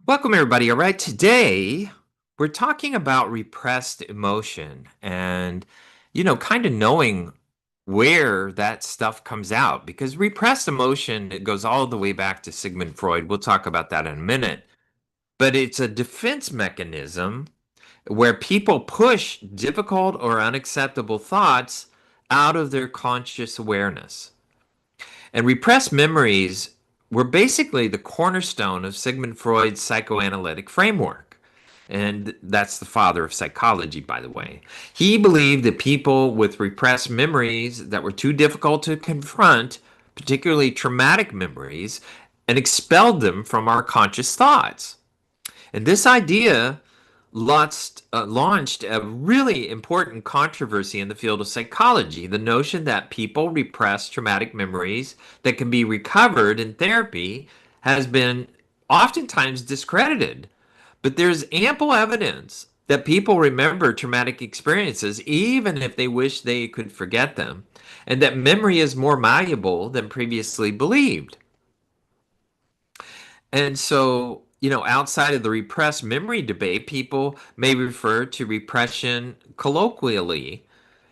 Welcome, everybody. All right, today we're talking about repressed emotion and, kind of knowing where that stuff comes out because repressed emotion, it goes all the way back to Sigmund Freud. We'll talk about that in a minute. But it's a defense mechanism where people push difficult or unacceptable thoughts out of their conscious awareness. And repressed memories were basically the cornerstone of Sigmund Freud's psychoanalytic framework. And that's the father of psychology, by the way. He believed that people with repressed memories that were too difficult to confront, particularly traumatic memories, and expelled them from our conscious thoughts. And this idea launched a really important controversy in the field of psychology, the notion that people repress traumatic memories that can be recovered in therapy has been oftentimes discredited. But there's ample evidence that people remember traumatic experiences even if they wish they could forget them, and that memory is more malleable than previously believed. And so, outside of the repressed memory debate, people may refer to repression colloquially,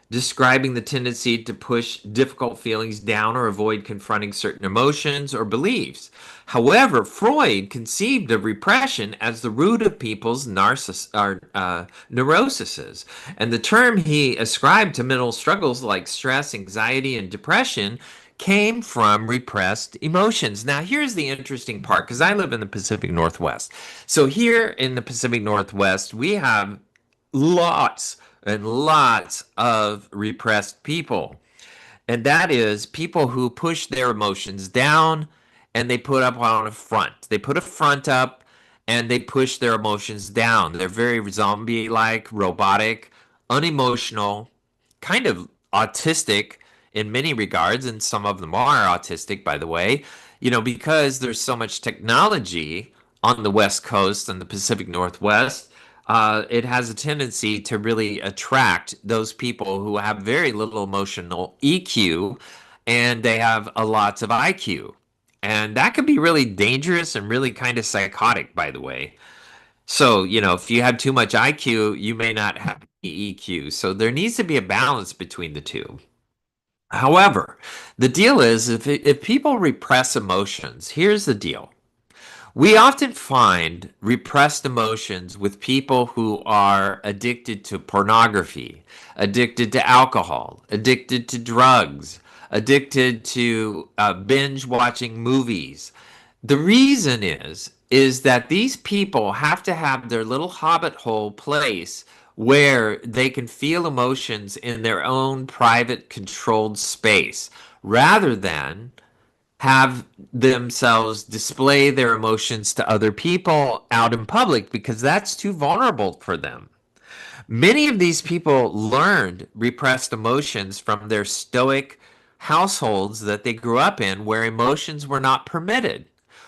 describing the tendency to push difficult feelings down or avoid confronting certain emotions or beliefs. However, Freud conceived of repression as the root of people's neuroses. And the term he ascribed to mental struggles like stress, anxiety, and depression came from repressed emotions. Now, here's the interesting part because I live in the Pacific Northwest. So, here in the Pacific Northwest, we have lots and lots of repressed people. And that is people who push their emotions down and they put up on a front. They put a front up and they push their emotions down. They're very zombie like, robotic, unemotional, kind of autistic in many regards. And some of them are autistic, by the way, because there's so much technology on the West Coast and the Pacific Northwest. It has a tendency to really attract those people who have very little emotional EQ and they have a lots of IQ. And that can be really dangerous and really kind of psychotic, by the way. So, if you have too much IQ, you may not have EQ. So there needs to be a balance between the two. However, the deal is if people repress emotions, here's the deal. We often find repressed emotions with people who are addicted to pornography, addicted to alcohol, addicted to drugs, addicted to binge watching movies. The reason is that these people have to have their little hobbit hole place where they can feel emotions in their own private controlled space rather than have themselves display their emotions to other people out in public because that's too vulnerable for them. Many of these people learned repressed emotions from their stoic households that they grew up in where emotions were not permitted,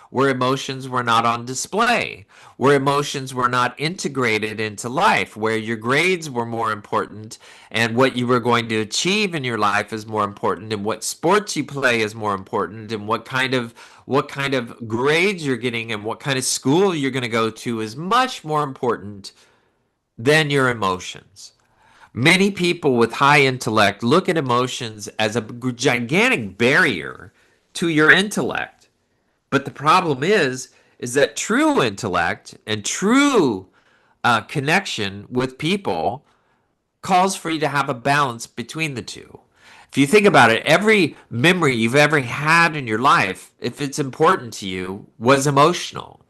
where emotions were not on display, where emotions were not integrated into life, where your grades were more important and what you were going to achieve in your life is more important and what sports you play is more important and what kind of grades you're getting and what kind of school you're going to go to is much more important than your emotions. Many people with high intellect look at emotions as a gigantic barrier to your intellect. But the problem is that true intellect and true connection with people calls for you to have a balance between the two. If you think about it, every memory you've ever had in your life, if it's important to you, was emotional.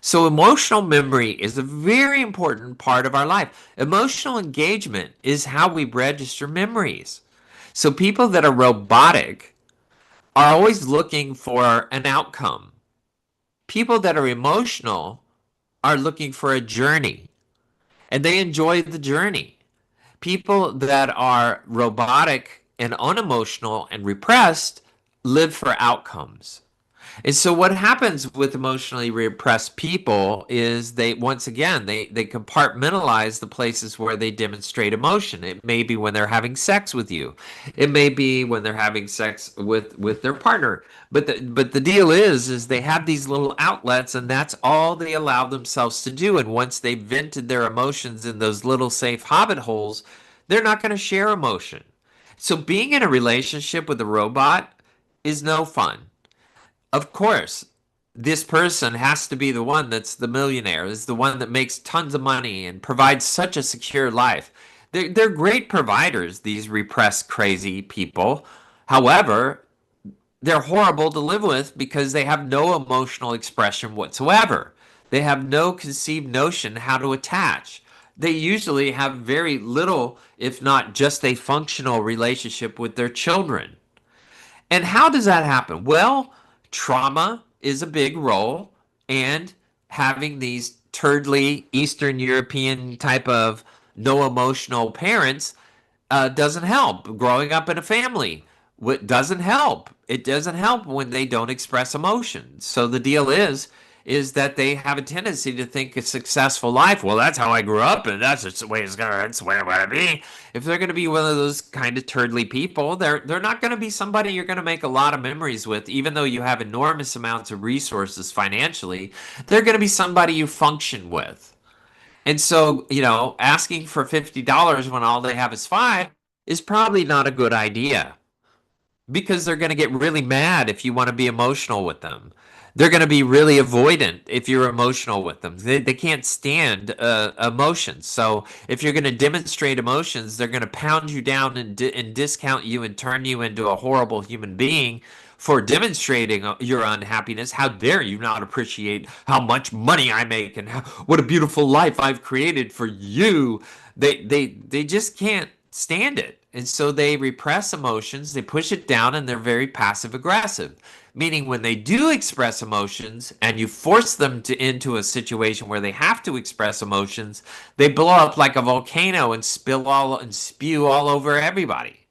So emotional memory is a very important part of our life. Emotional engagement is how we register memories. So people that are robotic are always looking for an outcome. People that are emotional are looking for a journey and they enjoy the journey. People that are robotic and unemotional and repressed live for outcomes. And so what happens with emotionally repressed people is they once again they compartmentalize the places where they demonstrate emotion. It may be when they're having sex with you. It may be when they're having sex with their partner. But the deal is they have these little outlets and that's all they allow themselves to do. And once they've vented their emotions in those little safe hobbit holes, they're not going to share emotion. So being in a relationship with a robot is no fun. Of course, this person has to be the one that's the millionaire, is the one that makes tons of money and provides such a secure life. They're great providers, these repressed, crazy people. However, they're horrible to live with because they have no emotional expression whatsoever. They have no conceived notion how to attach. They usually have very little, if not just a functional relationship with their children. And how does that happen? Well, trauma is a big role, and having these turdly Eastern European type of no emotional parents doesn't help. Growing up in a family doesn't help. It doesn't help when they don't express emotion. So the deal is that they have a tendency to think a successful life. Well, that's how I grew up, and that's just the way it's gonna. That's the way I'm gonna be. If they're gonna be one of those kind of turdly people, they're not gonna be somebody you're gonna make a lot of memories with, even though you have enormous amounts of resources financially. They're gonna be somebody you function with. And so, asking for $50 when all they have is five is probably not a good idea because they're going to get really mad if you want to be emotional with them. They're going to be really avoidant if you're emotional with them. They can't stand emotions. So if you're going to demonstrate emotions, they're going to pound you down and discount you and turn you into a horrible human being for demonstrating your unhappiness. How dare you not appreciate how much money I make and what a beautiful life I've created for you. They just can't stand it. And so they repress emotions, they push it down, and they're very passive aggressive. Meaning, when they do express emotions and you force them into a situation where they have to express emotions, they blow up like a volcano and spew all over everybody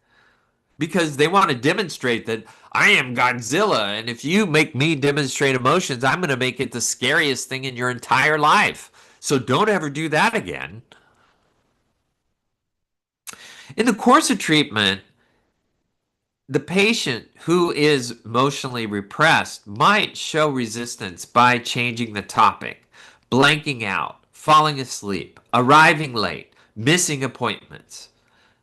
because they want to demonstrate that I am Godzilla. And if you make me demonstrate emotions, I'm going to make it the scariest thing in your entire life. So don't ever do that again. In the course of treatment, the patient who is emotionally repressed might show resistance by changing the topic, blanking out, falling asleep, arriving late, missing appointments.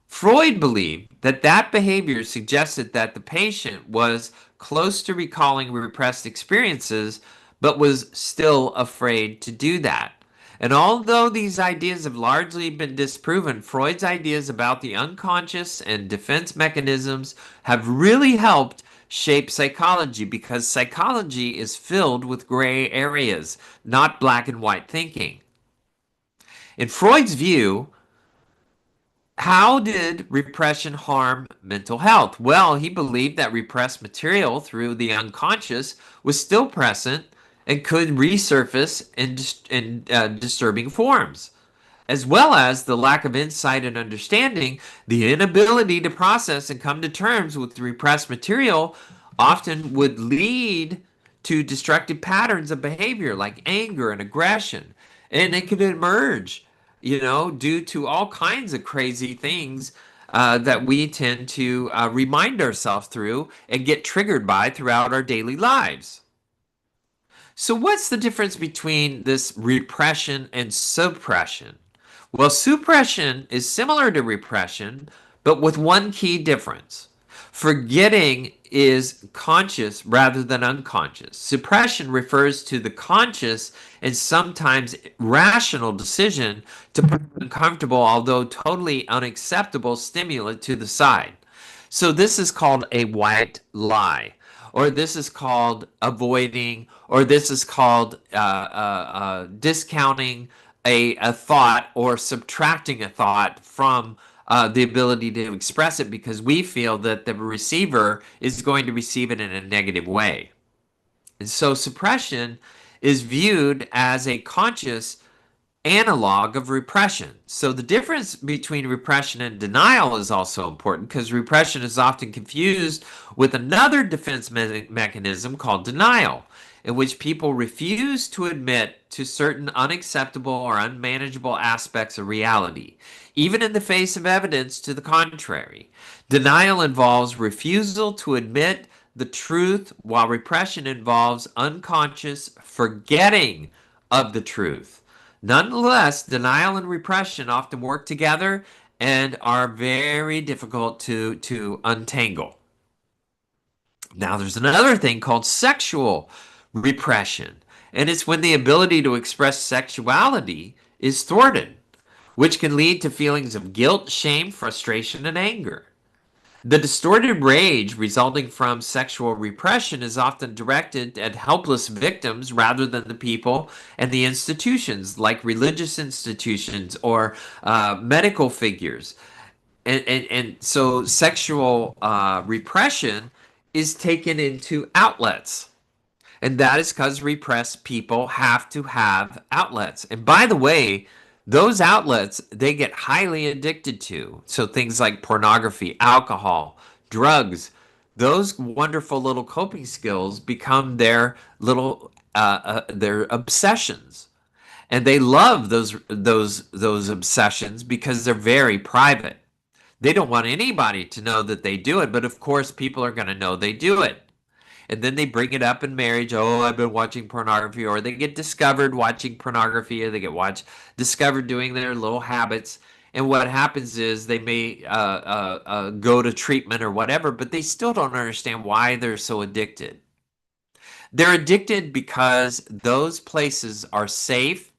Freud believed that behavior suggested that the patient was close to recalling repressed experiences, but was still afraid to do that. And although these ideas have largely been disproven, Freud's ideas about the unconscious and defense mechanisms have really helped shape psychology because psychology is filled with gray areas, not black and white thinking. In Freud's view, how did repression harm mental health? Well, he believed that repressed material through the unconscious was still present and could resurface in disturbing forms, as well as the lack of insight and understanding, the inability to process and come to terms with the repressed material often would lead to destructive patterns of behavior like anger and aggression. And it could emerge, due to all kinds of crazy things that we tend to remind ourselves through and get triggered by throughout our daily lives. So, what's the difference between this repression and suppression? Well, suppression is similar to repression, but with one key difference. Forgetting is conscious rather than unconscious. Suppression refers to the conscious and sometimes rational decision to put uncomfortable, although totally unacceptable, stimulant to the side. So this is called a white lie, or this is called avoiding, or this is called discounting a thought or subtracting a thought from the ability to express it because we feel that the receiver is going to receive it in a negative way. And so suppression is viewed as a conscious analog of repression. So the difference between repression and denial is also important because repression is often confused with another defense mechanism called denial, in which people refuse to admit to certain unacceptable or unmanageable aspects of reality, even in the face of evidence to the contrary. Denial involves refusal to admit the truth, while repression involves unconscious forgetting of the truth. Nonetheless, denial and repression often work together and are very difficult to untangle. Now, there's another thing called sexual repression, and it's when the ability to express sexuality is thwarted, which can lead to feelings of guilt, shame, frustration, and anger. The distorted rage resulting from sexual repression is often directed at helpless victims rather than the people and the institutions, like religious institutions or medical figures. And so sexual repression is taken into outlets. And that is because repressed people have to have outlets. And by the way, those outlets they get highly addicted to. So things like pornography, alcohol, drugs, those wonderful little coping skills become their little their obsessions. And they love those obsessions because they're very private. They don't want anybody to know that they do it, but of course people are going to know they do it. And then they bring it up in marriage. Oh, I've been watching pornography, or they get discovered watching pornography, or they get discovered doing their little habits. And what happens is they may go to treatment or whatever, but they still don't understand why they're so addicted. They're addicted because those places are safe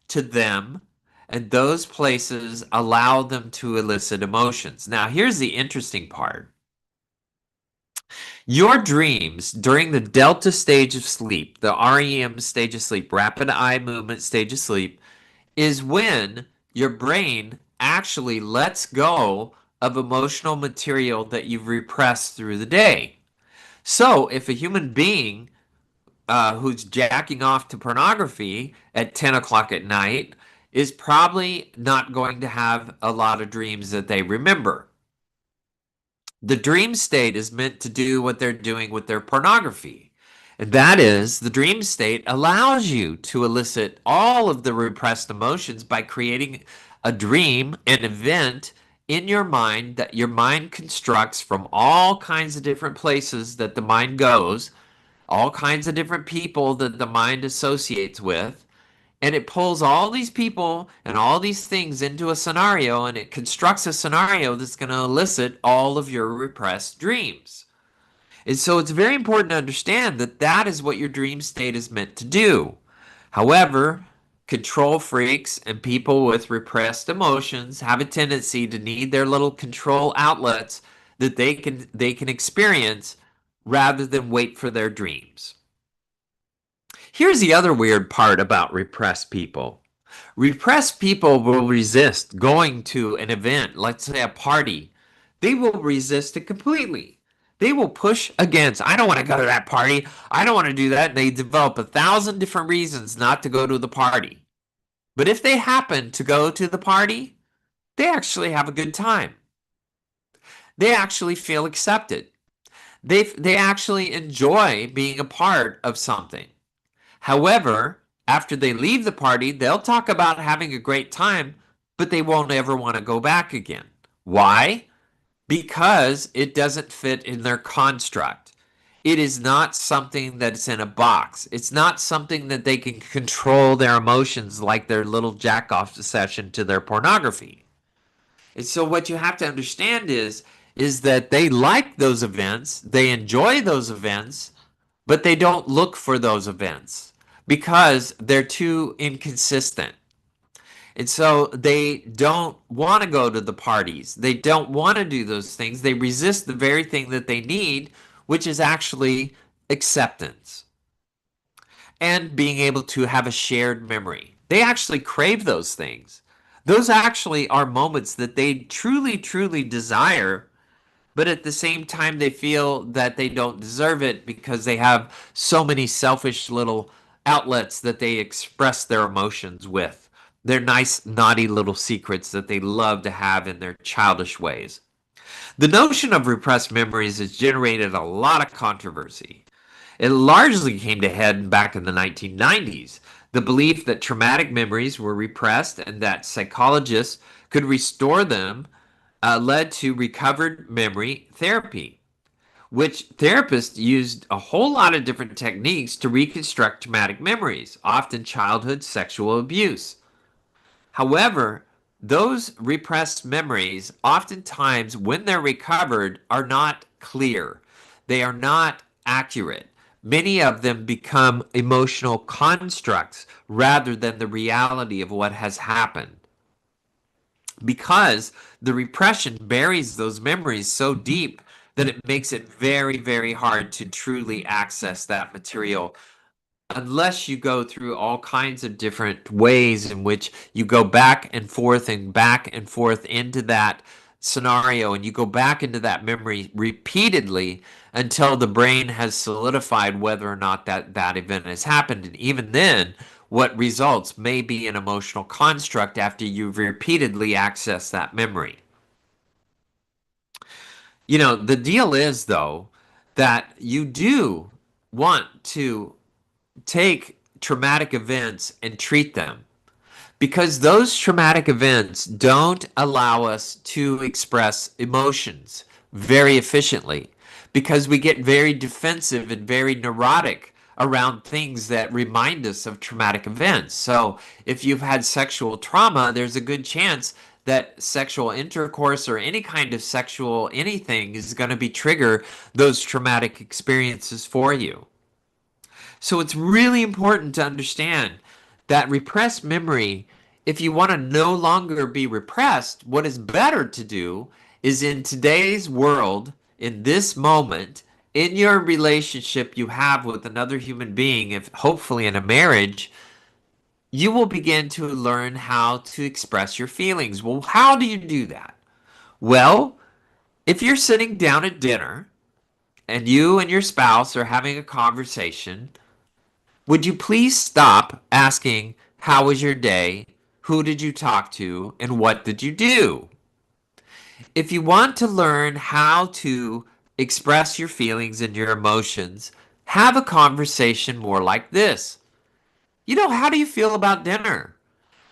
to them, and those places allow them to elicit emotions. Now, here's the interesting part. Your dreams during the delta stage of sleep, the REM stage of sleep, rapid eye movement stage of sleep, is when your brain actually lets go of emotional material that you've repressed through the day. So, if a human being who's jacking off to pornography at 10 o'clock at night is probably not going to have a lot of dreams that they remember. The dream state is meant to do what they're doing with their pornography. And that is, the dream state allows you to elicit all of the repressed emotions by creating a dream, an event in your mind that your mind constructs from all kinds of different places that the mind goes, all kinds of different people that the mind associates with. And it pulls all these people and all these things into a scenario, and it constructs a scenario that's going to elicit all of your repressed dreams. And so it's very important to understand that that is what your dream state is meant to do. However, control freaks and people with repressed emotions have a tendency to need their little control outlets that they can experience rather than wait for their dreams. Here's the other weird part about repressed people. Repressed people will resist going to an event, let's say a party. They will resist it completely. They will push against, I don't want to go to that party. I don't want to do that. They develop 1,000 different reasons not to go to the party. But if they happen to go to the party, they actually have a good time. They actually feel accepted. They actually enjoy being a part of something. However, after they leave the party, they'll talk about having a great time, but they won't ever want to go back again. Why? Because it doesn't fit in their construct. It is not something that's in a box. It's not something that they can control their emotions like their little jack off session to their pornography. And so what you have to understand is that they like those events, they enjoy those events, but they don't look for those events because they're too inconsistent. And so they don't want to go to the parties. They don't want to do those things. They resist the very thing that they need, which is actually acceptance and being able to have a shared memory. They actually crave those things. Those actually are moments that they truly, truly desire, but at the same time they feel that they don't deserve it because they have so many selfish little outlets that they express their emotions with. They're nice, naughty little secrets that they love to have in their childish ways. The notion of repressed memories has generated a lot of controversy. It largely came to head back in the 1990s. The belief that traumatic memories were repressed and that psychologists could restore them led to recovered memory therapy, which therapists used a whole lot of different techniques to reconstruct traumatic memories, often childhood sexual abuse. However, those repressed memories, oftentimes, when they're recovered, are not clear. They are not accurate. Many of them become emotional constructs rather than the reality of what has happened. Because the repression buries those memories so deep that it makes it very, very hard to truly access that material unless you go through all kinds of different ways in which you go back and forth into that scenario and you go back into that memory repeatedly until the brain has solidified whether or not that event has happened. And even then, what results may be an emotional construct after you've repeatedly accessed that memory. You know, the deal is, though, that you do want to take traumatic events and treat them because those traumatic events don't allow us to express emotions very efficiently because we get very defensive and very neurotic around things that remind us of traumatic events. So, if you've had sexual trauma, there's a good chance that sexual intercourse or any kind of sexual anything is going to be trigger those traumatic experiences for you. So it's really important to understand that repressed memory, if you want to no longer be repressed, what is better to do is in today's world, in this moment, in your relationship you have with another human being, if hopefully in a marriage, you will begin to learn how to express your feelings. Well, how do you do that? Well, if you're sitting down at dinner and you and your spouse are having a conversation, would you please stop asking, how was your day? Who did you talk to? And what did you do? If you want to learn how to express your feelings and your emotions, have a conversation more like this. You know, how do you feel about dinner?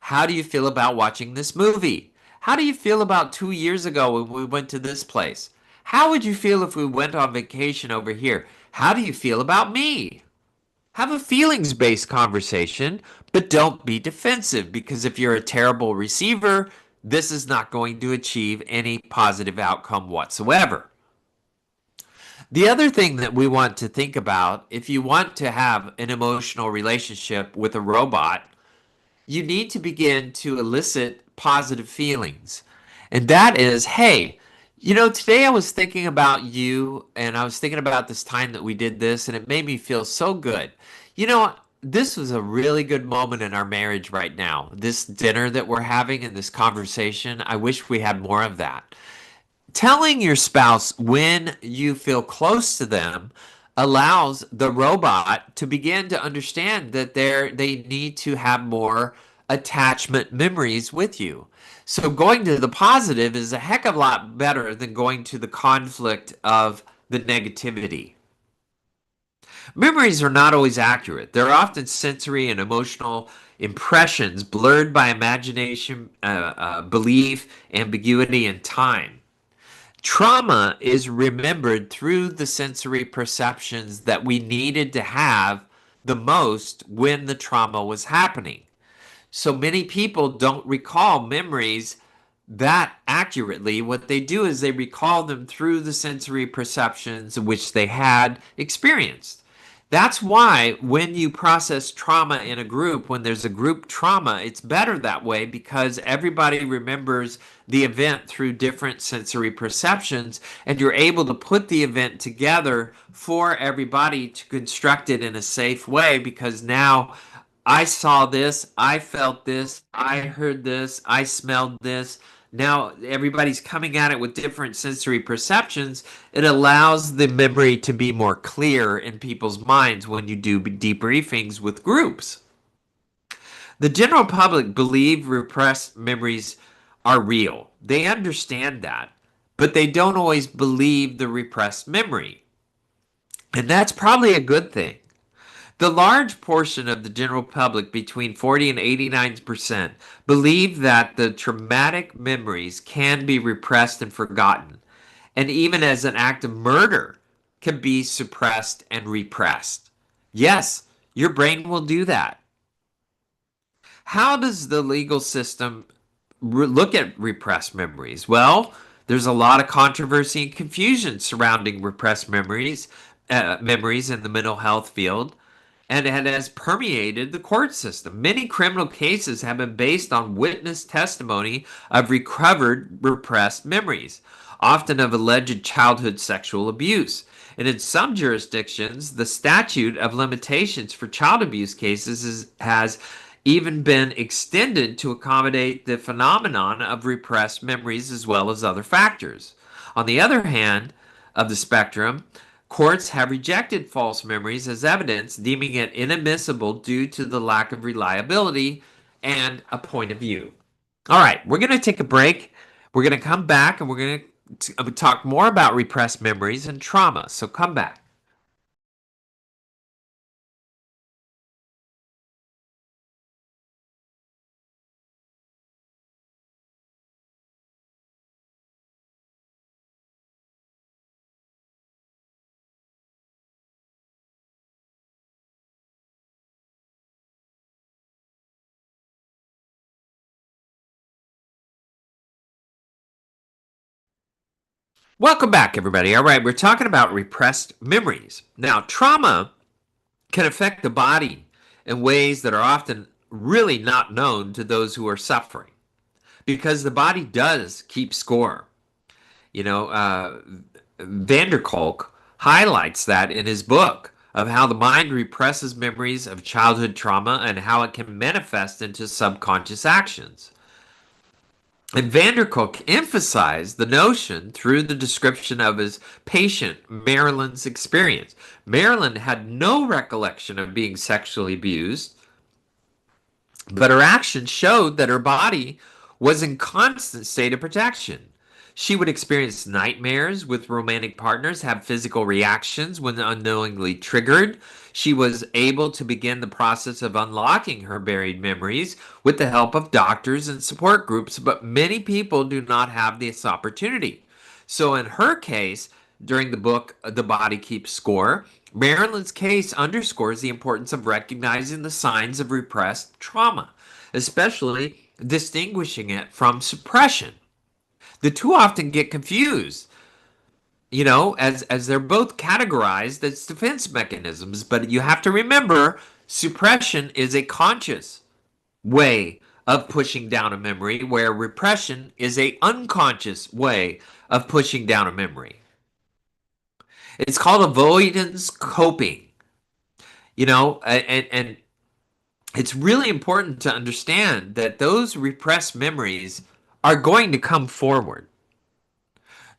How do you feel about watching this movie? How do you feel about 2 years ago when we went to this place? How would you feel if we went on vacation over here? How do you feel about me? Have a feelings based conversation, but don't be defensive because if you're a terrible receiver, this is not going to achieve any positive outcome whatsoever. The other thing that we want to think about if you want to have an emotional relationship with a robot, you need to begin to elicit positive feelings. And that is, hey, you know, today I was thinking about you and I was thinking about this time that we did this and it made me feel so good. You know, this was a really good moment in our marriage right now. This dinner that we're having and this conversation, I wish we had more of that. Telling your spouse when you feel close to them allows the robot to begin to understand that they need to have more attachment memories with you. So going to the positive is a heck of a lot better than going to the conflict of the negativity. Memories are not always accurate. They're often sensory and emotional impressions blurred by imagination, belief, ambiguity, and time. Trauma is remembered through the sensory perceptions that we needed to have the most when the trauma was happening. So many people don't recall memories that accurately. What they do is they recall them through the sensory perceptions which they had experienced. That's why when you process trauma in a group, when there's a group trauma, it's better that way because everybody remembers the event through different sensory perceptions, and you're able to put the event together for everybody to construct it in a safe way because now I saw this, I felt this, I heard this, I smelled this. Now everybody's coming at it with different sensory perceptions. It allows the memory to be more clear in people's minds when you do debriefings with groups. The general public believe repressed memories are real. They understand that, but they don't always believe the repressed memory. And that's probably a good thing. The large portion of the general public, between 40 and 89%, believe that the traumatic memories can be repressed and forgotten, and even as an act of murder, can be suppressed and repressed. Yes, your brain will do that. How does the legal system look at repressed memories? Well, there's a lot of controversy and confusion surrounding repressed memories in the mental health field, and it has permeated the court system. Many criminal cases have been based on witness testimony of recovered repressed memories, often of alleged childhood sexual abuse. And in some jurisdictions, the statute of limitations for child abuse cases has even been extended to accommodate the phenomenon of repressed memories as well as other factors. On the other hand of the spectrum, courts have rejected false memories as evidence, deeming it inadmissible due to the lack of reliability and a point of view. All right, we're going to take a break. We're going to come back and we're going to talk more about repressed memories and trauma. So come back. Welcome back, everybody. All right, we're talking about repressed memories. Now, trauma can affect the body in ways that are often really not known to those who are suffering because the body does keep score. You know, Vanderkolk highlights that in his book of how the mind represses memories of childhood trauma and how it can manifest into subconscious actions. And Vanderkolk emphasized the notion through the description of his patient, Marilyn's experience. Marilyn had no recollection of being sexually abused, but her actions showed that her body was in constant state of protection. She would experience nightmares with romantic partners, have physical reactions when unknowingly triggered. She was able to begin the process of unlocking her buried memories with the help of doctors and support groups, but many people do not have this opportunity. So, in her case, during the book, The Body Keeps Score, Marilyn's case underscores the importance of recognizing the signs of repressed trauma, especially distinguishing it from suppression. The two often get confused, as they're both categorized as defense mechanisms, but you have to remember suppression is a conscious way of pushing down a memory, where repression is a unconscious way of pushing down a memory. It's called avoidance coping, and it's really important to understand that those repressed memories are going to come forward.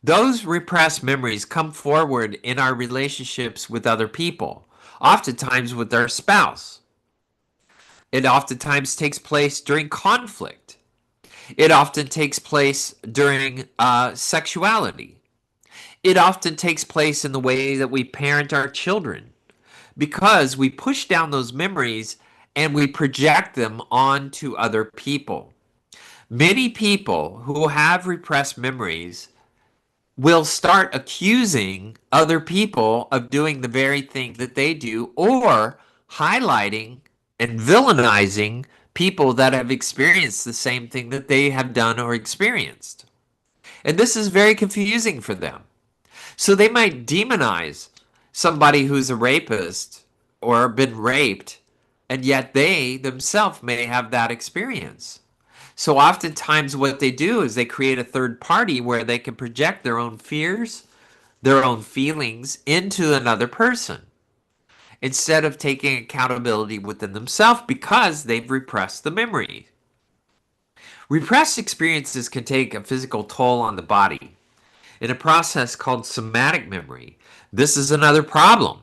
Those repressed memories come forward in our relationships with other people, oftentimes with our spouse. It oftentimes takes place during conflict. It often takes place during sexuality. It often takes place in the way that we parent our children because we push down those memories and we project them onto other people. Many people who have repressed memories will start accusing other people of doing the very thing that they do, or highlighting and villainizing people that have experienced the same thing that they have done or experienced. And this is very confusing for them. So they might demonize somebody who's a rapist or been raped, and yet they themselves may have that experience. So oftentimes what they do is they create a third party where they can project their own fears, their own feelings into another person instead of taking accountability within themselves because they've repressed the memory. Repressed experiences can take a physical toll on the body in a process called somatic memory. This is another problem.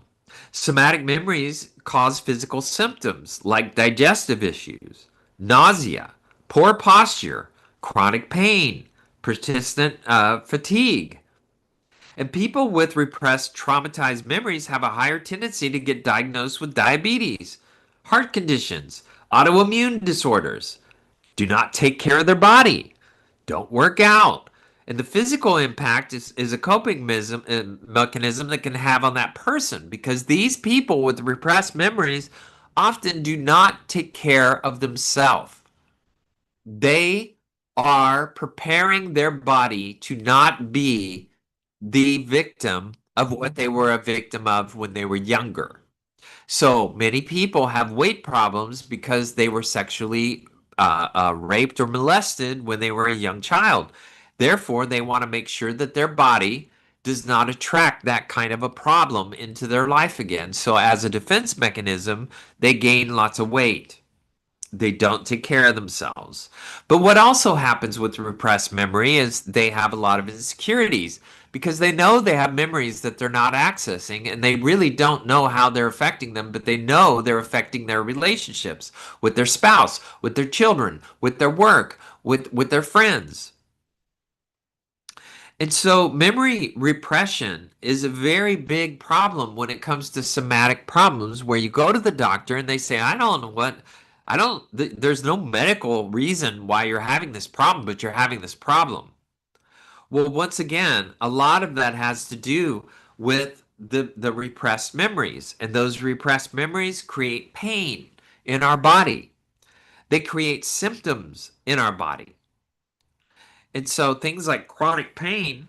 Somatic memories cause physical symptoms like digestive issues, nausea, poor posture, chronic pain, persistent fatigue. And people with repressed, traumatized memories have a higher tendency to get diagnosed with diabetes, heart conditions, autoimmune disorders, do not take care of their body, don't work out. And the physical impact is a coping mechanism that can have on that person because these people with repressed memories often do not take care of themselves. They are preparing their body to not be the victim of what they were a victim of when they were younger. So many people have weight problems because they were sexually raped or molested when they were a young child. Therefore, they want to make sure that their body does not attract that kind of a problem into their life again. So, as a defense mechanism, they gain lots of weight. They don't take care of themselves. But what also happens with repressed memory is they have a lot of insecurities because they know they have memories that they're not accessing and they really don't know how they're affecting them, but they know they're affecting their relationships with their spouse, with their children, with their work, with their friends. And so memory repression is a very big problem when it comes to somatic problems where you go to the doctor and they say, I don't know what, there's no medical reason why you're having this problem, but you're having this problem. Well, once again, a lot of that has to do with the repressed memories, and those repressed memories create pain in our body. They create symptoms in our body. And so things like chronic pain,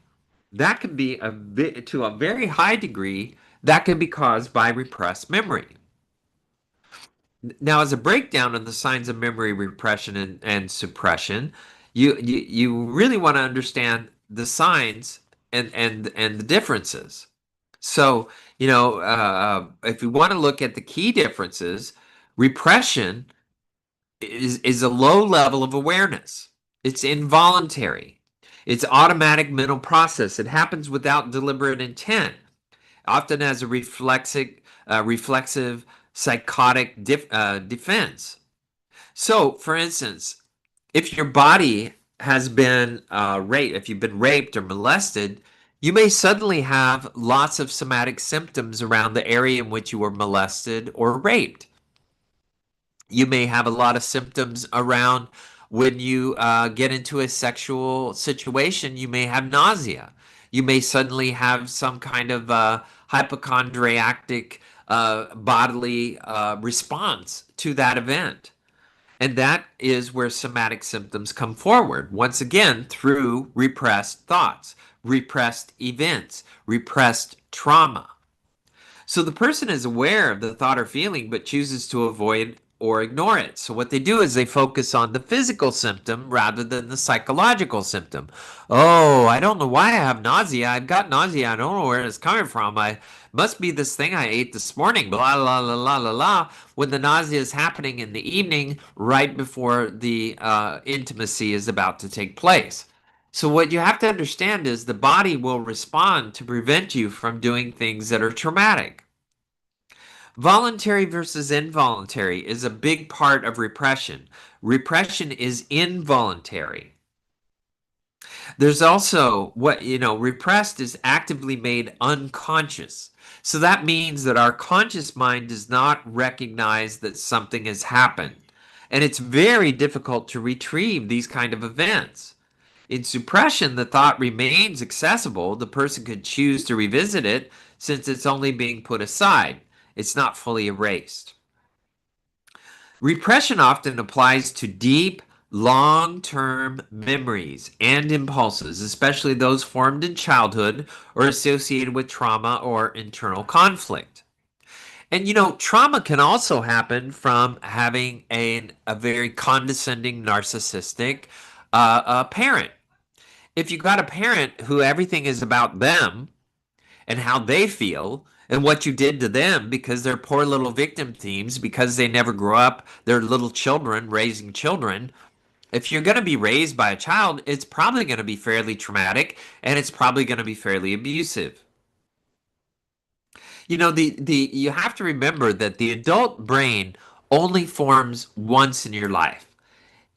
that can be to a very high degree, that can be caused by repressed memory. Now, as a breakdown of the signs of memory repression and suppression, you really want to understand the signs and the differences. So, if we want to look at the key differences, repression is a low level of awareness. It's involuntary. It's automatic mental process. It happens without deliberate intent, often as a reflexive psychotic defense. So, for instance, if your body has been raped, if you've been raped or molested, you may suddenly have lots of somatic symptoms around the area in which you were molested or raped. You may have a lot of symptoms around when you get into a sexual situation. You may have nausea. You may suddenly have some kind of hypochondriac bodily response to that event. And that is where somatic symptoms come forward, once again, through repressed thoughts, repressed events, repressed trauma. So the person is aware of the thought or feeling but chooses to avoid or ignore it. So what they do is they focus on the physical symptom rather than the psychological symptom. Oh, I don't know why I have nausea. I've got nausea. I don't know where it's coming from. I must be this thing I ate this morning. Blah blah blah blah blah blah. When the nausea is happening in the evening, right before the intimacy is about to take place. So what you have to understand is the body will respond to prevent you from doing things that are traumatic. Voluntary versus involuntary is a big part of repression. Repression is involuntary. There's also repressed is actively made unconscious. So that means that our conscious mind does not recognize that something has happened. And it's very difficult to retrieve these kind of events. In suppression, the thought remains accessible. The person could choose to revisit it since it's only being put aside. It's not fully erased. Repression often applies to deep, long-term memories and impulses, especially those formed in childhood or associated with trauma or internal conflict. And trauma can also happen from having a very condescending, narcissistic parent. If you got a parent who everything is about them and how they feel and what you did to them because they're poor little victim themes because they never grew up, they're little children raising children. If you're going to be raised by a child, it's probably going to be fairly traumatic and it's probably going to be fairly abusive. You have to remember that the adult brain only forms once in your life.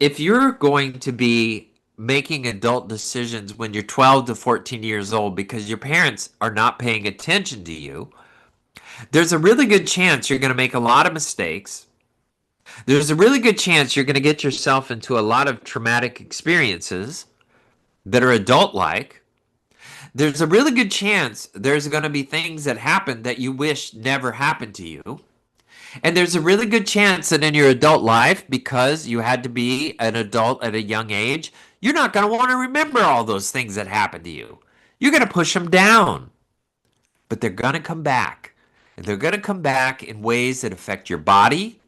if you're going to be making adult decisions when you're 12 to 14 years old because your parents are not paying attention to you, there's a really good chance you're going to make a lot of mistakes. There's a really good chance you're going to get yourself into a lot of traumatic experiences that are adult like. There's a really good chance there's going to be things that happen that you wish never happened to you. And there's a really good chance that in your adult life, because you had to be an adult at a young age, you're not going to want to remember all those things that happened to you. You're going to push them down, but they're going to come back. And they're going to come back in ways that affect your body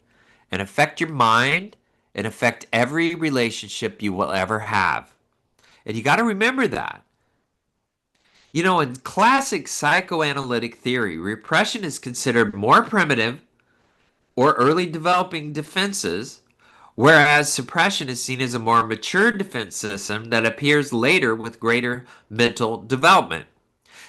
and affect your mind and affect every relationship you will ever have. And you got to remember that. You know, in classic psychoanalytic theory, repression is considered more primitive or early developing defenses, whereas suppression is seen as a more mature defense system that appears later with greater mental development.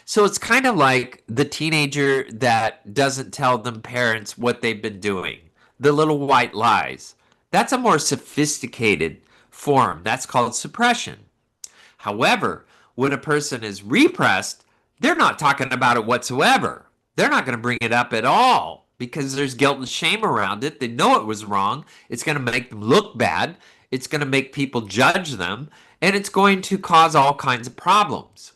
So it's kind of like the teenager that doesn't tell them parents what they've been doing, the little white lies. That's a more sophisticated form. That's called suppression. However, when a person is repressed, they're not talking about it whatsoever. They're not going to bring it up at all because there's guilt and shame around it. They know it was wrong. It's going to make them look bad. It's going to make people judge them, and it's going to cause all kinds of problems.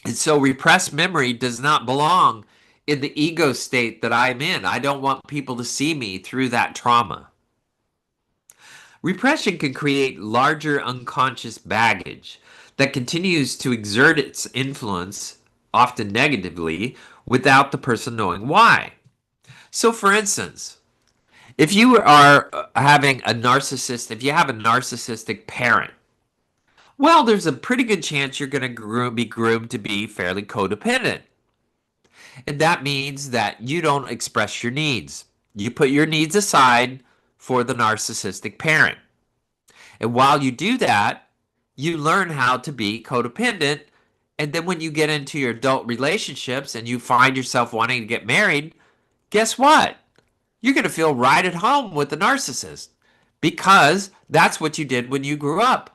And so repressed memory does not belong in the ego state that I'm in. I don't want people to see me through that trauma. Repression can create larger unconscious baggage that continues to exert its influence, often negatively, without the person knowing why. So, for instance, if you are having a narcissist, if you have a narcissistic parent, well, there's a pretty good chance you're going to be groomed to be fairly codependent. And that means that you don't express your needs. You put your needs aside for the narcissistic parent. And while you do that, you learn how to be codependent. And then when you get into your adult relationships and you find yourself wanting to get married, guess what? You're going to feel right at home with the narcissist because that's what you did when you grew up.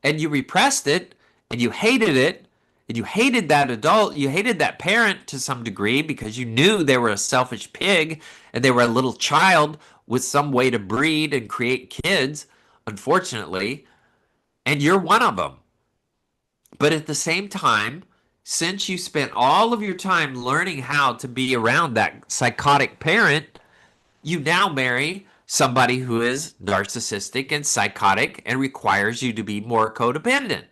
And you repressed it and you hated it and you hated that adult, you hated that parent to some degree because you knew they were a selfish pig and they were a little child with some way to breed and create kids, unfortunately, and you're one of them. But at the same time, since you spent all of your time learning how to be around that psychotic parent, you now marry somebody who is narcissistic and psychotic and requires you to be more codependent.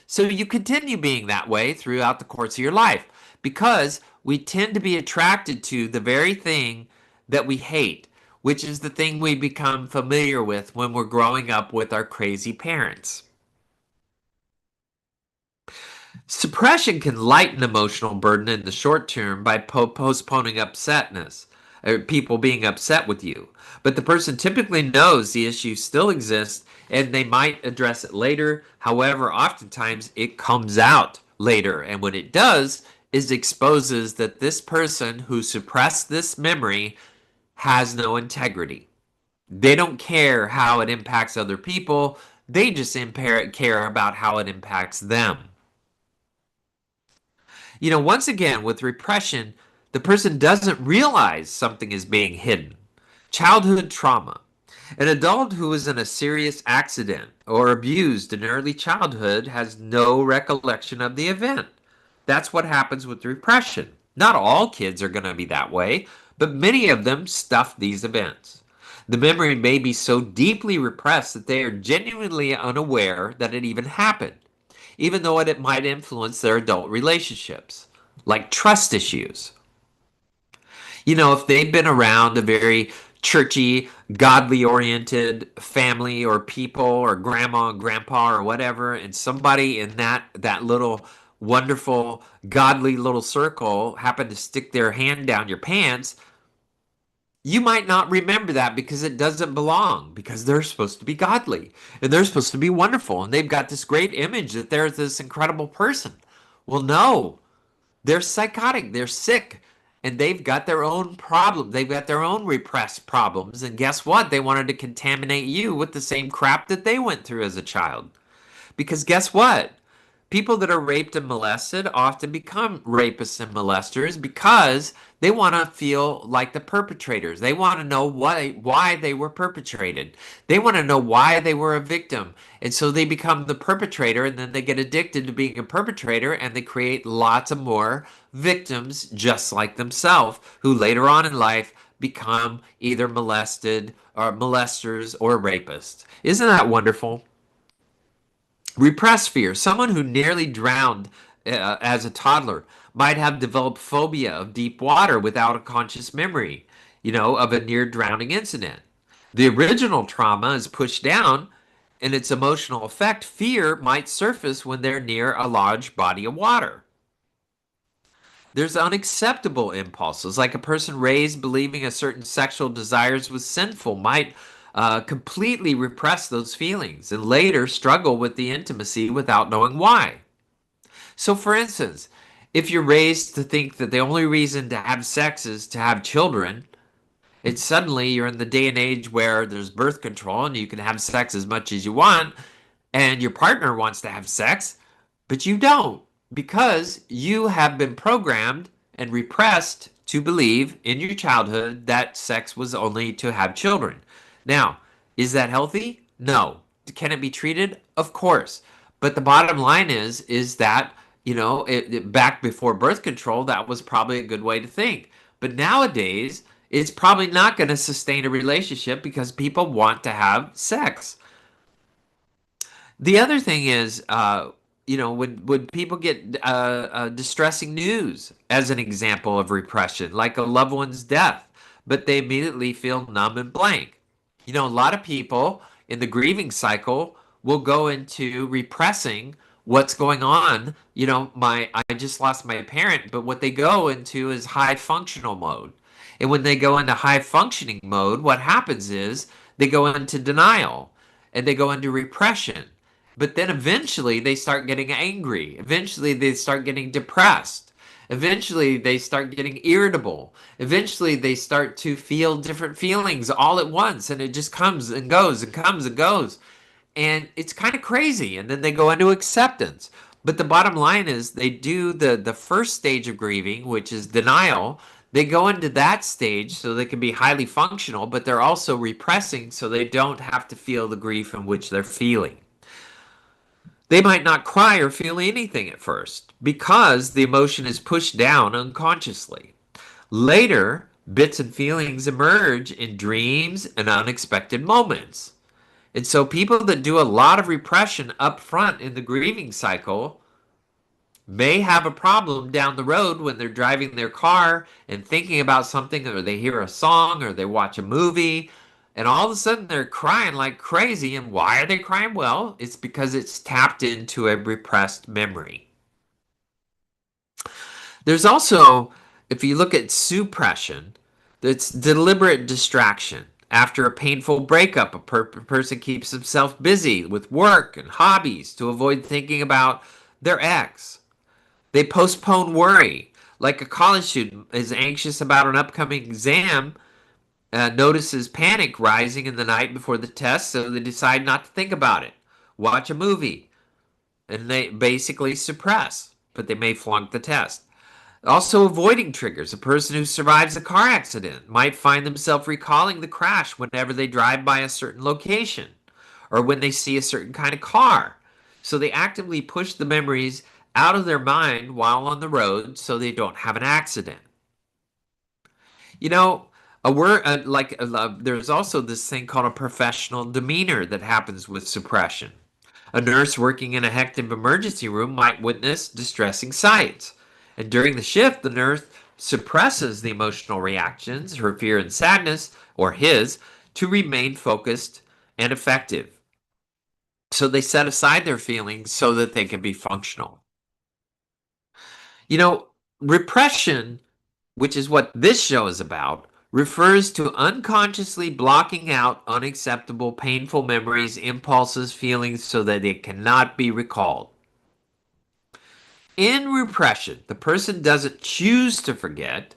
So you continue being that way throughout the course of your life because we tend to be attracted to the very thing that we hate, which is the thing we become familiar with when we're growing up with our crazy parents. Suppression can lighten emotional burden in the short term by postponing upsetness, or people being upset with you. But the person typically knows the issue still exists and they might address it later. However, oftentimes it comes out later. And when it does, it exposes that this person who suppressed this memory has no integrity. They don't care how it impacts other people. They just care about how it impacts them. You know, once again, with repression, the person doesn't realize something is being hidden. Childhood trauma. An adult who was in a serious accident or abused in early childhood has no recollection of the event. That's what happens with repression. Not all kids are going to be that way, but many of them stuff these events. The memory may be so deeply repressed that they are genuinely unaware that it even happened, even though it might influence their adult relationships, like trust issues. You know, if they've been around a very churchy, godly oriented family or people or grandma and grandpa or whatever, and somebody in that little wonderful, godly little circle happened to stick their hand down your pants, you might not remember that because it doesn't belong, because they're supposed to be godly and they're supposed to be wonderful and they've got this great image that they're this incredible person. Well, no, they're psychotic, they're sick, and they've got their own problem. They've got their own repressed problems. And guess what? They wanted to contaminate you with the same crap that they went through as a child. Because guess what? People that are raped and molested often become rapists and molesters because they want to feel like the perpetrators. They want to know why they were perpetrated. They want to know why they were a victim. And so they become the perpetrator, and then they get addicted to being a perpetrator, and they create lots of more victims just like themselves who later on in life become either molested or molesters or rapists. Isn't that wonderful? Repressed fear. Someone who nearly drowned as a toddler might have developed phobia of deep water without a conscious memory, of a near drowning incident. The original trauma is pushed down, and its emotional effect, fear, might surface when they're near a large body of water. There's unacceptable impulses, like a person raised believing a certain sexual desires was sinful might completely repress those feelings and later struggle with the intimacy without knowing why. So, for instance, if you're raised to think that the only reason to have sex is to have children, and suddenly you're in the day and age where there's birth control and you can have sex as much as you want, and your partner wants to have sex, but you don't because you have been programmed and repressed to believe in your childhood that sex was only to have children. Now, is that healthy? No. Can it be treated? Of course. But the bottom line is that, back before birth control, that was probably a good way to think. But nowadays, it's probably not going to sustain a relationship because people want to have sex. The other thing is, when people get distressing news as an example of repression, like a loved one's death, but they immediately feel numb and blank. A lot of people in the grieving cycle will go into repressing what's going on. I just lost my parent, but what they go into is high functional mode. And when they go into high functioning mode, what happens is they go into denial and they go into repression. But then eventually they start getting angry. Eventually they start getting depressed. Eventually they start getting irritable. Eventually they start to feel different feelings all at once, and it just comes and goes and comes and goes. And it's kind of crazy. And then they go into acceptance. But the bottom line is they do the first stage of grieving, which is denial. They go into that stage so they can be highly functional, but they're also repressing so they don't have to feel the grief in which they're feeling. They might not cry or feel anything at first because the emotion is pushed down unconsciously. Later, bits and feelings emerge in dreams and unexpected moments. And so people that do a lot of repression up front in the grieving cycle may have a problem down the road when they're driving their car and thinking about something, or they hear a song, or they watch a movie, and all of a sudden they're crying like crazy. And why are they crying? Well, it's because it's tapped into a repressed memory. There's also, if you look at suppression, it's deliberate distraction. After a painful breakup, a person keeps himself busy with work and hobbies to avoid thinking about their ex. They postpone worry. Like a college student is anxious about an upcoming exam, notices panic rising in the night before the test, so they decide not to think about it. Watch a movie, and they basically suppress, but they may flunk the test. Also, avoiding triggers. A person who survives a car accident might find themselves recalling the crash whenever they drive by a certain location or when they see a certain kind of car. So they actively push the memories out of their mind while on the road so they don't have an accident. You know, a word there's also this thing called a professional demeanor that happens with suppression. A nurse working in a hectic emergency room might witness distressing sights. And during the shift, the nurse suppresses the emotional reactions, her fear and sadness, or his, to remain focused and effective. So they set aside their feelings so that they can be functional. You know, repression, which is what this show is about, refers to unconsciously blocking out unacceptable, painful memories, impulses, feelings so that they cannot be recalled. In repression, the person doesn't choose to forget,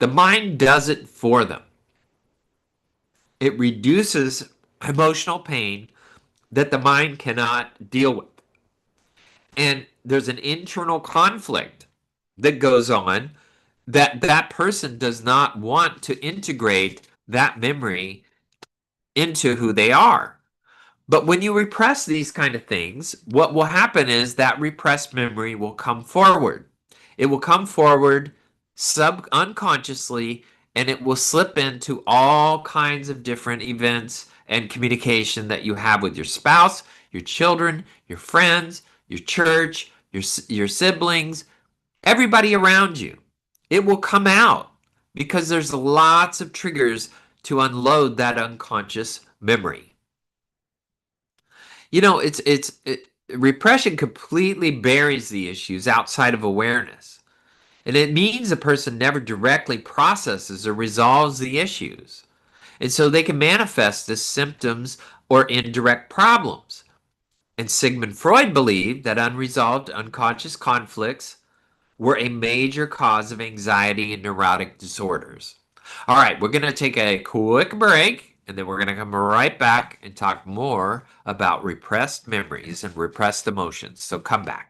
The mind does it for them. It reduces emotional pain that the mind cannot deal with. And there's an internal conflict that goes on that that person does not want to integrate that memory into who they are. But when you repress these kind of things, what will happen is that repressed memory will come forward. It will come forward sub unconsciously, and it will slip into all kinds of different events and communication that you have with your spouse, your children, your friends, your church, your siblings, everybody around you. It will come out because there's lots of triggers to unload that unconscious memory. Repression completely buries the issues outside of awareness. And it means a person never directly processes or resolves the issues. And so they can manifest as symptoms or indirect problems. And Sigmund Freud believed that unresolved unconscious conflicts were a major cause of anxiety and neurotic disorders. All right, we're going to take a quick break, and then we're going to come right back and talk more about repressed memories and repressed emotions. So come back.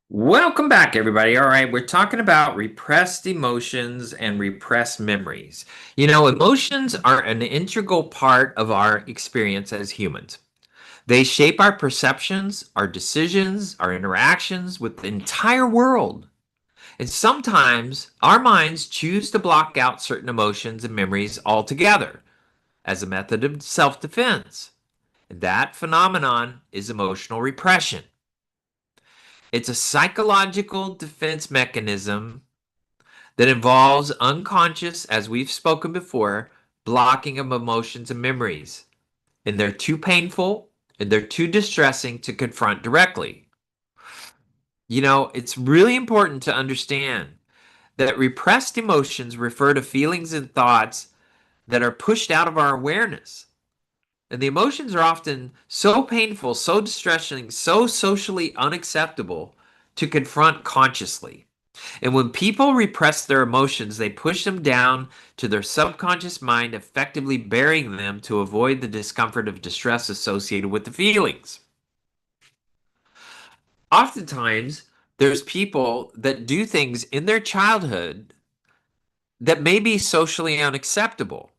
Welcome back, everybody. All right, we're talking about repressed emotions and repressed memories. Emotions are an integral part of our experience as humans. They shape our perceptions, our decisions, our interactions with the entire world. And sometimes our minds choose to block out certain emotions and memories altogether as a method of self-defense. That phenomenon is emotional repression. It's a psychological defense mechanism that involves unconscious, as we've spoken before, blocking of emotions and memories. And they're too painful and they're too distressing to confront directly. It's really important to understand that repressed emotions refer to feelings and thoughts that are pushed out of our awareness. And the emotions are often so painful, so distressing, so socially unacceptable to confront consciously. And when people repress their emotions, they push them down to their subconscious mind, effectively burying them to avoid the discomfort of distress associated with the feelings. Oftentimes, there's people that do things in their childhood that may be socially unacceptable.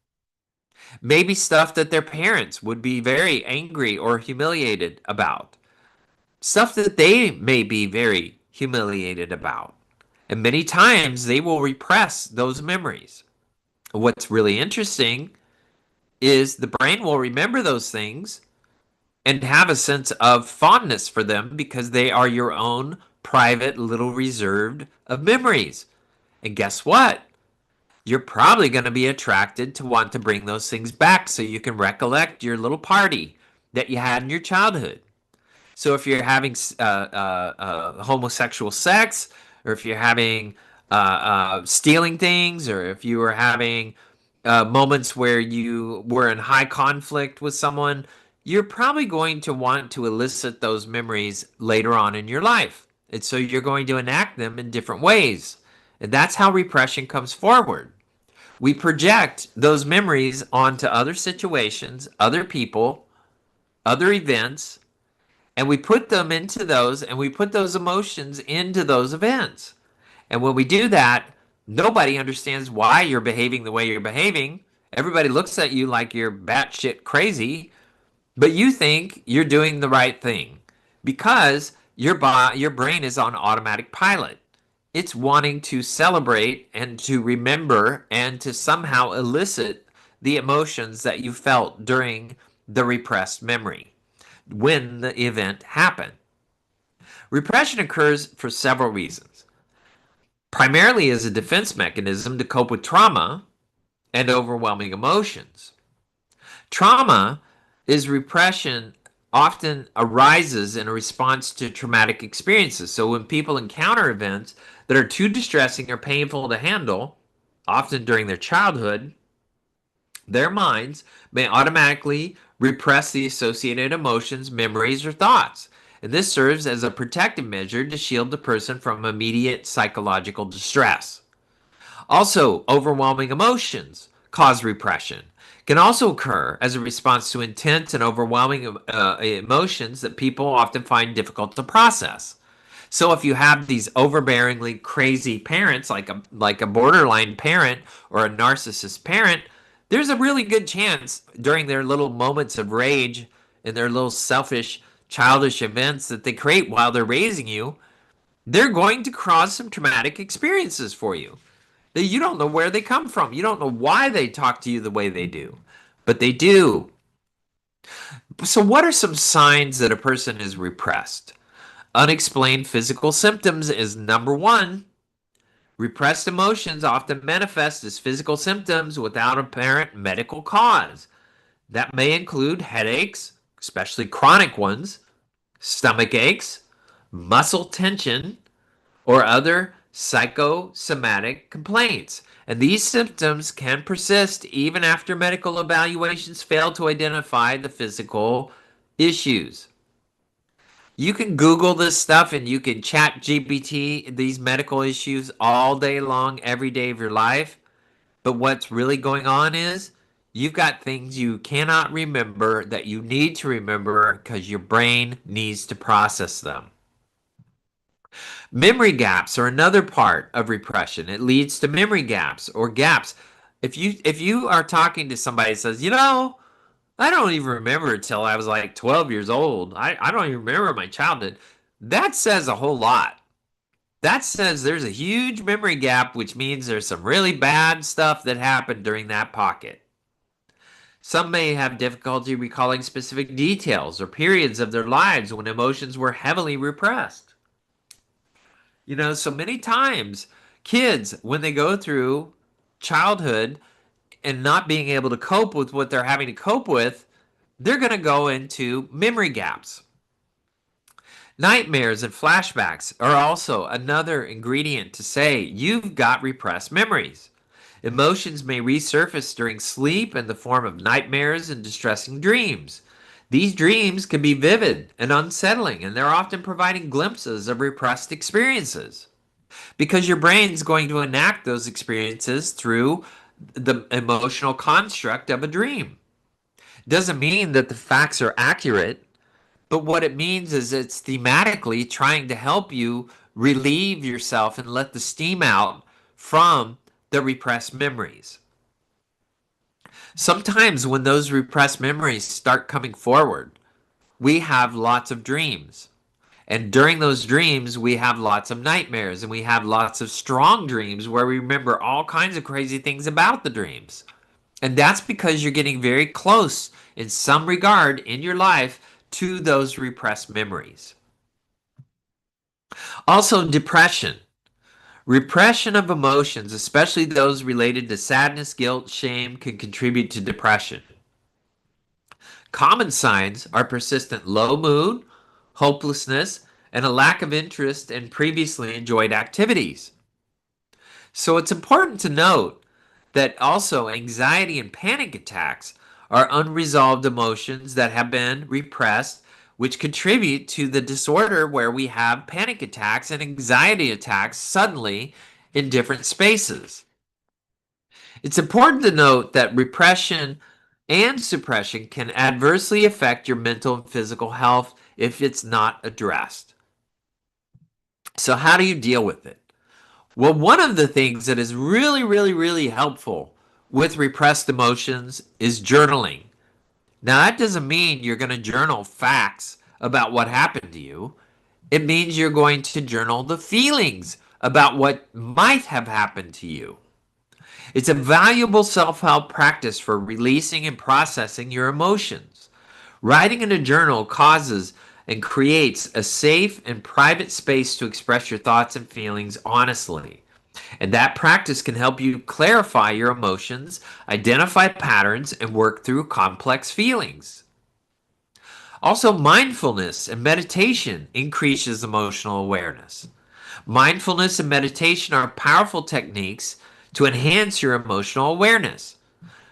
Maybe stuff that their parents would be very angry or humiliated about. Stuff that they may be very humiliated about. And many times they will repress those memories. What's really interesting is the brain will remember those things and have a sense of fondness for them because they are your own private little reserved of memories. And guess what? you're probably going to be attracted to want to bring those things back so you can recollect your little party that you had in your childhood. So if you're having homosexual sex, or if you're having stealing things, or if you were having moments where you were in high conflict with someone, you're probably going to want to elicit those memories later on in your life. And so you're going to enact them in different ways. And that's how repression comes forward. We project those memories onto other situations, other people, other events, and we put them into those, and we put those emotions into those events. And when we do that, nobody understands why you're behaving the way you're behaving. Everybody looks at you like you're batshit crazy, but you think you're doing the right thing because your brain is on automatic pilot. It's wanting to celebrate and to remember and to somehow elicit the emotions that you felt during the repressed memory when the event happened. Repression occurs for several reasons, primarily as a defense mechanism to cope with trauma and overwhelming emotions. Trauma is repression often arises in a response to traumatic experiences. So when people encounter events that are too distressing or painful to handle, often during their childhood, their minds may automatically repress the associated emotions, memories, or thoughts. And this serves as a protective measure to shield the person from immediate psychological distress. Also, overwhelming emotions cause repression. Can also occur as a response to intense and overwhelming emotions that people often find difficult to process. So if you have these overbearingly crazy parents, like a borderline parent or a narcissist parent, there's a really good chance during their little moments of rage and their little selfish, childish events that they create while they're raising you, they're going to cause some traumatic experiences for you that you don't know where they come from. You don't know why they talk to you the way they do, but they do. So, what are some signs that a person is repressed? Unexplained physical symptoms is number one. Repressed emotions often manifest as physical symptoms without apparent medical cause. That may include headaches, especially chronic ones, stomach aches, muscle tension, or other psychosomatic complaints. And these symptoms can persist even after medical evaluations fail to identify the physical issues. You can Google this stuff and you can chat GPT these medical issues all day long, every day of your life. But what's really going on is you've got things you cannot remember that you need to remember because your brain needs to process them. Memory gaps are another part of repression. It leads to memory gaps or gaps. If you are talking to somebody that says, I don't even remember until I was like 12 years old. I don't even remember my childhood. That says a whole lot. That says there's a huge memory gap, which means there's some really bad stuff that happened during that pocket. Some may have difficulty recalling specific details or periods of their lives when emotions were heavily repressed. So many times kids, when they go through childhood and not being able to cope with what they're having to cope with, they're going to go into memory gaps. Nightmares and flashbacks are also another ingredient to say you've got repressed memories. Emotions may resurface during sleep in the form of nightmares and distressing dreams. These dreams can be vivid and unsettling, and they're often providing glimpses of repressed experiences because your brain's going to enact those experiences through the emotional construct of a dream. Doesn't mean that the facts are accurate, but what it means is it's thematically trying to help you relieve yourself and let the steam out from the repressed memories. Sometimes when those repressed memories start coming forward, we have lots of dreams. And during those dreams, we have lots of nightmares and we have lots of strong dreams where we remember all kinds of crazy things about the dreams. And that's because you're getting very close in some regard in your life to those repressed memories. Also, depression. Repression of emotions, especially those related to sadness, guilt, shame, can contribute to depression. Common signs are persistent low mood, hopelessness, and a lack of interest in previously enjoyed activities. So it's important to note that also anxiety and panic attacks are unresolved emotions that have been repressed, which contribute to the disorder where we have panic attacks and anxiety attacks suddenly in different spaces. It's important to note that repression and suppression can adversely affect your mental and physical health if it's not addressed. So, how do you deal with it? Well, one of the things that is really, really, really helpful with repressed emotions is journaling. Now, that doesn't mean you're going to journal facts about what happened to you. It means you're going to journal the feelings about what might have happened to you. It's a valuable self help practice for releasing and processing your emotions. Writing in a journal causes and creates a safe and private space to express your thoughts and feelings honestly. And that practice can help you clarify your emotions, identify patterns, and work through complex feelings. Also, mindfulness and meditation increases emotional awareness. Mindfulness and meditation are powerful techniques to enhance your emotional awareness.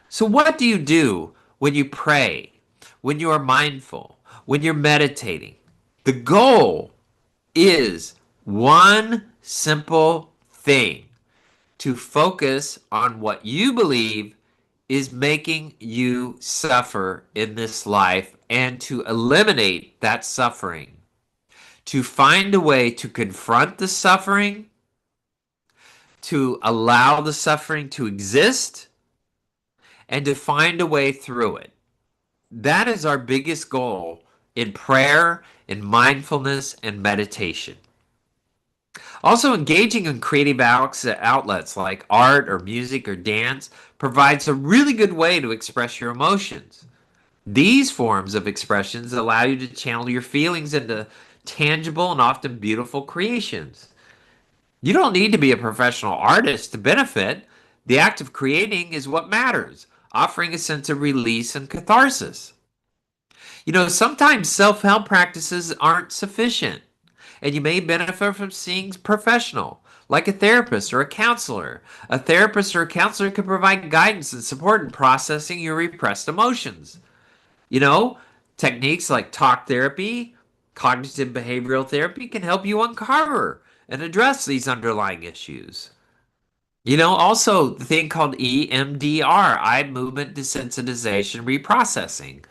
So, what do you do when you pray, when you are mindful, when you're meditating? The goal is one simple thing: to focus on what you believe is making you suffer in this life and to eliminate that suffering. To find a way to confront the suffering, to allow the suffering to exist, and to find a way through it. That is our biggest goal in prayer, in mindfulness, and meditation. Also, engaging in creative outlets like art or music or dance provides a really good way to express your emotions. These forms of expressions allow you to channel your feelings into tangible and often beautiful creations. You don't need to be a professional artist to benefit. The act of creating is what matters, offering a sense of release and catharsis. Sometimes self help practices aren't sufficient, and you may benefit from seeing a professional, like a therapist or a counselor. A therapist or a counselor can provide guidance and support in processing your repressed emotions. You know, Techniques like talk therapy, cognitive behavioral therapy can help you uncover and address these underlying issues. Also the thing called EMDR, eye movement desensitization reprocessing,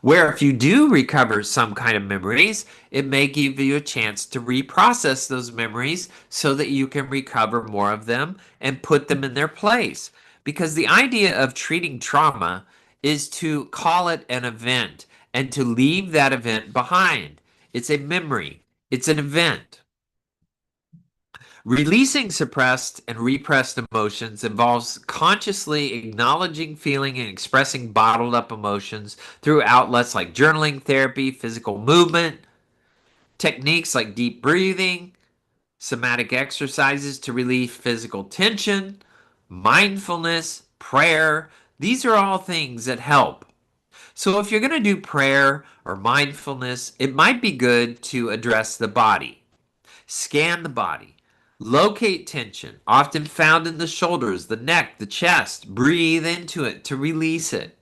where if you do recover some kind of memories, it may give you a chance to reprocess those memories so that you can recover more of them and put them in their place. Because the idea of treating trauma is to call it an event and to leave that event behind. It's a memory, it's an event. Releasing suppressed and repressed emotions involves consciously acknowledging, feeling, and expressing bottled up emotions through outlets like journaling, therapy, physical movement, techniques like deep breathing, somatic exercises to relieve physical tension, mindfulness, prayer. These are all things that help. So, if you're going to do prayer or mindfulness, it might be good to address the body. Scan the body. Locate tension, often found in the shoulders, the neck, the chest. Breathe into it to release it.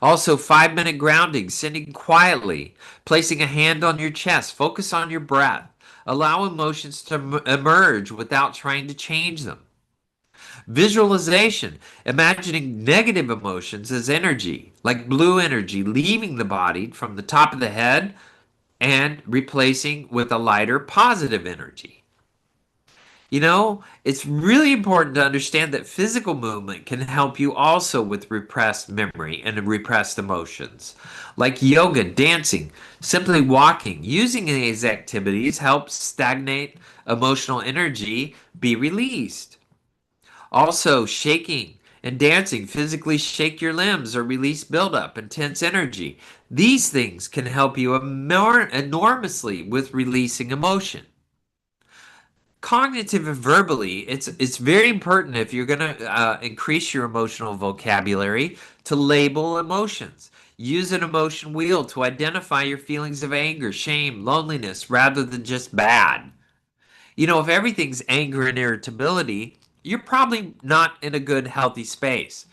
Also, 5-minute grounding, sitting quietly, placing a hand on your chest. Focus on your breath. Allow emotions to emerge without trying to change them. Visualization, imagining negative emotions as energy, like blue energy, leaving the body from the top of the head and replacing with a lighter positive energy. It's really important to understand that physical movement can help you also with repressed memory and repressed emotions. Like yoga, dancing, simply walking, using these activities helps stagnate emotional energy be released. Also, shaking and dancing, physically shake your limbs or release buildup and tense energy. These things can help you enormously with releasing emotion. Cognitive and verbally, it's very important if you're going to increase your emotional vocabulary to label emotions. Use an emotion wheel to identify your feelings of anger, shame, loneliness, rather than just bad. If everything's anger and irritability, you're probably not in a good, healthy space.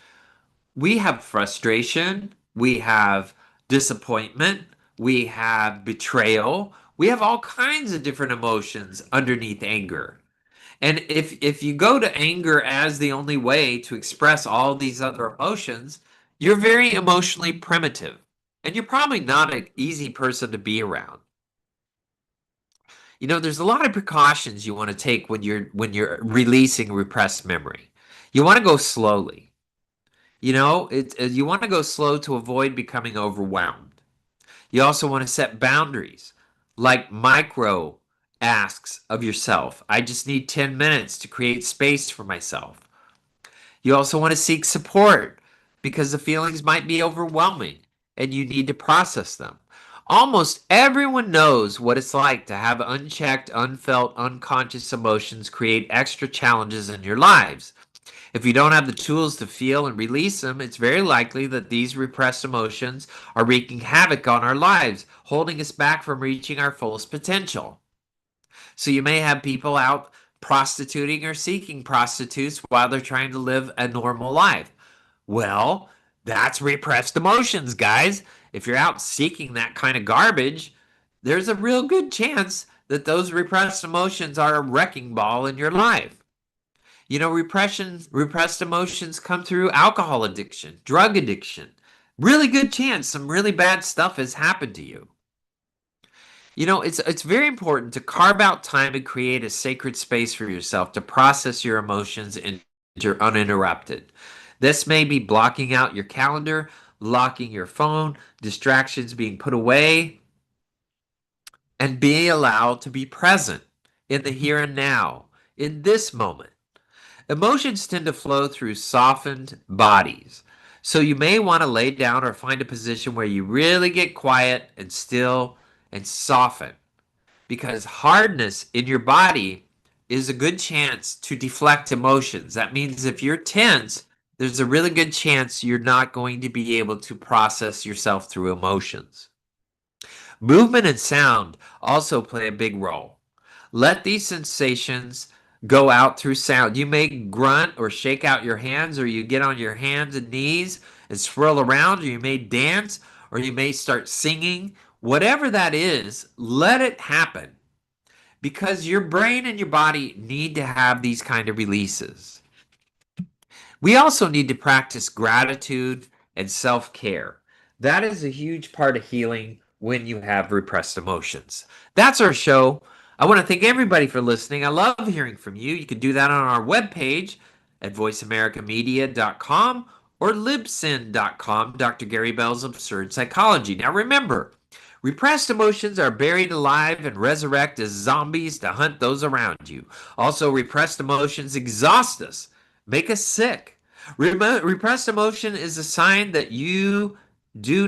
We have frustration, we have disappointment, we have betrayal, we have all kinds of different emotions underneath anger. And if you go to anger as the only way to express all these other emotions, you're very emotionally primitive. And you're probably not an easy person to be around. There's a lot of precautions you want to take when you're releasing repressed memory. You want to go slowly. You want to go slow to avoid becoming overwhelmed. You also want to set boundaries, like micro asks of yourself. I just need 10 minutes to create space for myself. You also want to seek support because the feelings might be overwhelming and you need to process them. Almost everyone knows what it's like to have unchecked, unfelt, unconscious emotions create extra challenges in your lives. If you don't have the tools to feel and release them, it's very likely that these repressed emotions are wreaking havoc on our lives, holding us back from reaching our fullest potential. So you may have people out prostituting or seeking prostitutes while they're trying to live a normal life. Well, that's repressed emotions, guys. If you're out seeking that kind of garbage, there's a real good chance that those repressed emotions are a wrecking ball in your life. Repressed emotions come through alcohol addiction, drug addiction. Really good chance some really bad stuff has happened to you. It's very important to carve out time and create a sacred space for yourself to process your emotions uninterrupted. This may be blocking out your calendar, locking your phone, distractions being put away, and being allowed to be present in the here and now, in this moment. Emotions tend to flow through softened bodies. So you may want to lay down or find a position where you really get quiet and still and soften because hardness in your body is a good chance to deflect emotions. That means if you're tense, there's a really good chance you're not going to be able to process yourself through emotions. Movement and sound also play a big role. Let these sensations go out through sound. You may grunt or shake out your hands, or you get on your hands and knees and swirl around, or you may dance, or you may start singing. Whatever that is, let it happen because your brain and your body need to have these kind of releases. We also need to practice gratitude and self care. That is a huge part of healing when you have repressed emotions. That's our show. I want to thank everybody for listening. I love hearing from you. You can do that on our webpage at voiceamericamedia.com or libsyn.com, Dr. Gary Bell's Absurd Psychology. Now remember, repressed emotions are buried alive and resurrect as zombies to hunt those around you. Also, repressed emotions exhaust us, make us sick. Repressed emotion is a sign that you do